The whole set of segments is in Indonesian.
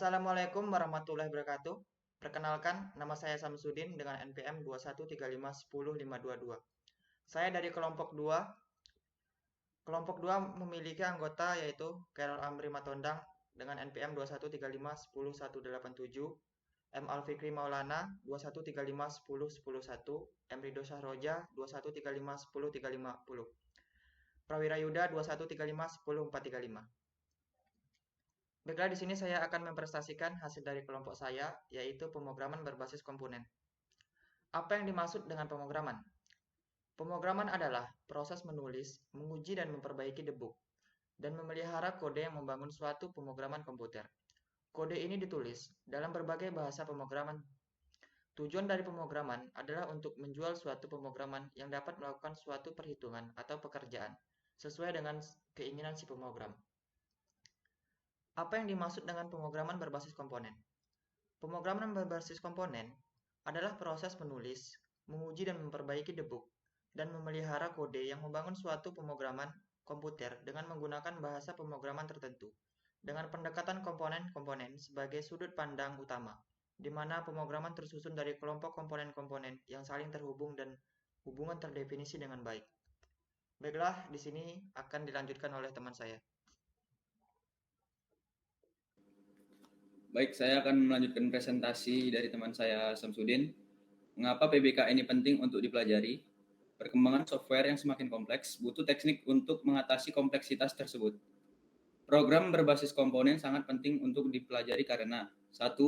Assalamualaikum warahmatullahi wabarakatuh. Perkenalkan, nama saya Samsudin dengan NPM 213510522. Saya dari kelompok 2. Kelompok 2 memiliki anggota yaitu Carol Amri Matondang dengan NPM 213510187, M. Alfikri Maulana 213510111, M. Ridho Syahroja 213510350, Prawira Yuda 213510435. Baiklah, di sini saya akan mempresentasikan hasil dari kelompok saya, yaitu pemrograman berbasis komponen. Apa yang dimaksud dengan pemrograman? Pemrograman adalah proses menulis, menguji dan memperbaiki debug, dan memelihara kode yang membangun suatu pemrograman komputer. Kode ini ditulis dalam berbagai bahasa pemrograman. Tujuan dari pemrograman adalah untuk menjual suatu pemrograman yang dapat melakukan suatu perhitungan atau pekerjaan sesuai dengan keinginan si pemrogram. Apa yang dimaksud dengan pemrograman berbasis komponen? Pemrograman berbasis komponen adalah proses menulis, menguji dan memperbaiki debug, dan memelihara kode yang membangun suatu pemrograman komputer dengan menggunakan bahasa pemrograman tertentu, dengan pendekatan komponen-komponen sebagai sudut pandang utama, di mana pemrograman tersusun dari kelompok komponen-komponen yang saling terhubung dan hubungan terdefinisi dengan baik. Baiklah, di sini akan dilanjutkan oleh teman saya. Baik, saya akan melanjutkan presentasi dari teman saya Samsudin. Mengapa PBK ini penting untuk dipelajari? Perkembangan software yang semakin kompleks butuh teknik untuk mengatasi kompleksitas tersebut. Program berbasis komponen sangat penting untuk dipelajari karena 1.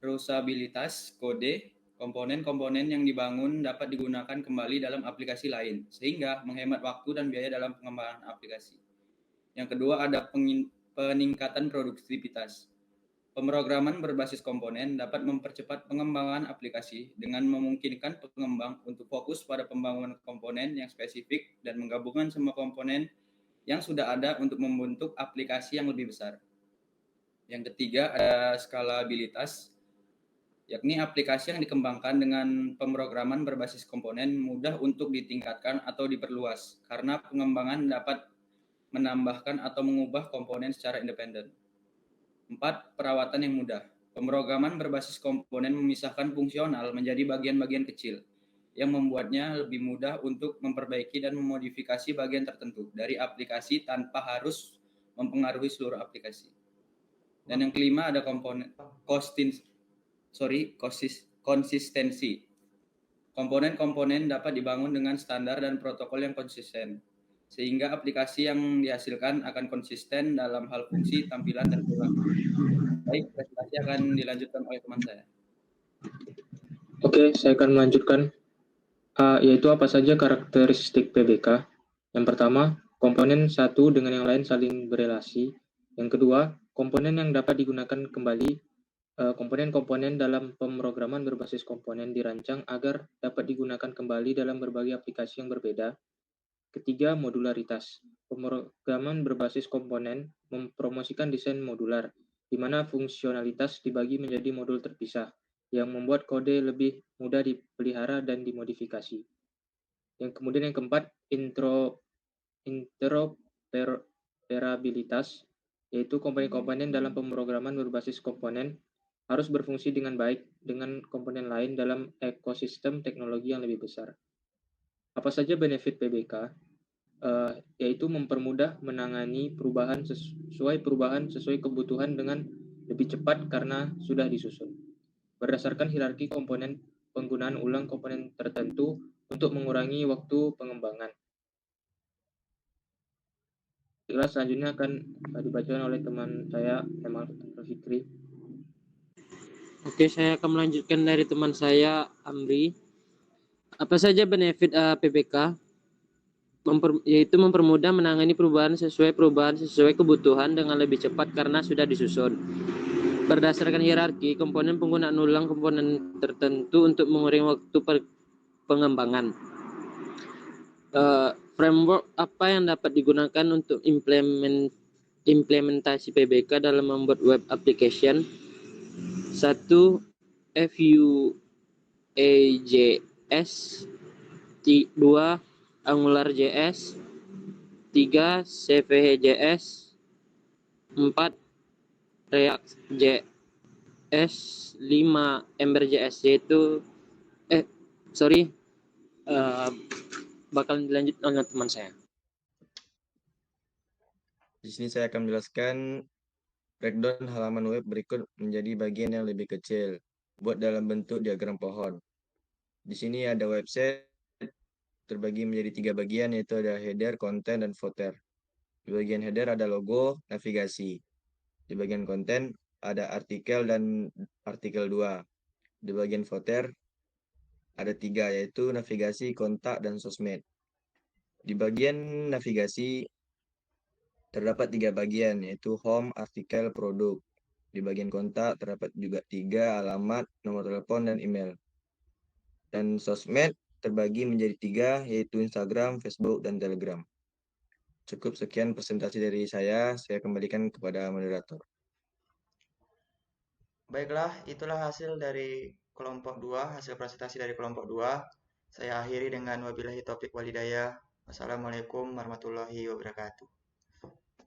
Reusabilitas kode. Komponen-komponen yang dibangun dapat digunakan kembali dalam aplikasi lain, sehingga menghemat waktu dan biaya dalam pengembangan aplikasi. Yang kedua, ada peningkatan produktivitas. Pemrograman berbasis komponen dapat mempercepat pengembangan aplikasi dengan memungkinkan pengembang untuk fokus pada pembangunan komponen yang spesifik dan menggabungkan semua komponen yang sudah ada untuk membentuk aplikasi yang lebih besar. Yang ketiga, ada skalabilitas, yakni aplikasi yang dikembangkan dengan pemrograman berbasis komponen mudah untuk ditingkatkan atau diperluas karena pengembangan dapat menambahkan atau mengubah komponen secara independen. 4. Perawatan yang mudah. Pemrograman berbasis komponen memisahkan fungsional menjadi bagian-bagian kecil yang membuatnya lebih mudah untuk memperbaiki dan memodifikasi bagian tertentu dari aplikasi tanpa harus mempengaruhi seluruh aplikasi. Dan yang kelima ada konsistensi. Komponen-komponen dapat dibangun dengan standar dan protokol yang konsisten, sehingga aplikasi yang dihasilkan akan konsisten dalam hal fungsi, tampilan, dan perilaku. Baik, presentasi akan dilanjutkan oleh teman saya. Oke, saya akan melanjutkan, yaitu apa saja karakteristik PBK. Yang pertama, komponen satu dengan yang lain saling berelasi. Yang kedua, komponen yang dapat digunakan kembali. Komponen-komponen dalam pemrograman berbasis komponen dirancang agar dapat digunakan kembali dalam berbagai aplikasi yang berbeda. Ketiga, modularitas. Pemrograman berbasis komponen mempromosikan desain modular, di mana fungsionalitas dibagi menjadi modul terpisah, yang membuat kode lebih mudah dipelihara dan dimodifikasi. Kemudian yang keempat, interoperabilitas, yaitu komponen-komponen dalam pemrograman berbasis komponen harus berfungsi dengan baik dengan komponen lain dalam ekosistem teknologi yang lebih besar. Apa saja benefit PBK? Yaitu mempermudah menangani perubahan sesuai kebutuhan dengan lebih cepat karena sudah disusun. Berdasarkan hierarki komponen, penggunaan ulang komponen tertentu untuk mengurangi waktu pengembangan. Selanjutnya akan dibacakan oleh teman saya, Emal Fikri. Oke, saya akan melanjutkan dari teman saya, Amri. Apa saja benefit PBK? Yaitu mempermudah menangani perubahan sesuai kebutuhan dengan lebih cepat karena sudah disusun. Berdasarkan hierarki, komponen penggunaan ulang komponen tertentu untuk mengurangi waktu pengembangan. Framework apa yang dapat digunakan untuk implementasi PBK dalam membuat web application? 1. Vue.js, 2. AngularJS, 3. CVJS, 4. React JS 5 Ember JS, yaitu bakal dilanjut oleh teman saya. Di sini saya akan menjelaskan breakdown halaman web berikut menjadi bagian yang lebih kecil, buat dalam bentuk diagram pohon. Di sini ada website terbagi menjadi 3 bagian, yaitu ada header, konten, dan footer. Di bagian header ada logo, navigasi. Di bagian konten ada artikel dan artikel 2. Di bagian footer ada 3, yaitu navigasi, kontak, dan sosmed. Di bagian navigasi terdapat 3 bagian, yaitu home, artikel, produk. Di bagian kontak terdapat juga 3, alamat, nomor telepon, dan email. Dan sosmed terbagi menjadi 3, yaitu Instagram, Facebook, dan Telegram. Cukup sekian presentasi dari saya kembalikan kepada moderator. Baiklah, itulah hasil dari kelompok 2, hasil presentasi dari kelompok 2. Saya akhiri dengan wabillahi taufik walhidayah. Wassalamualaikum warahmatullahi wabarakatuh.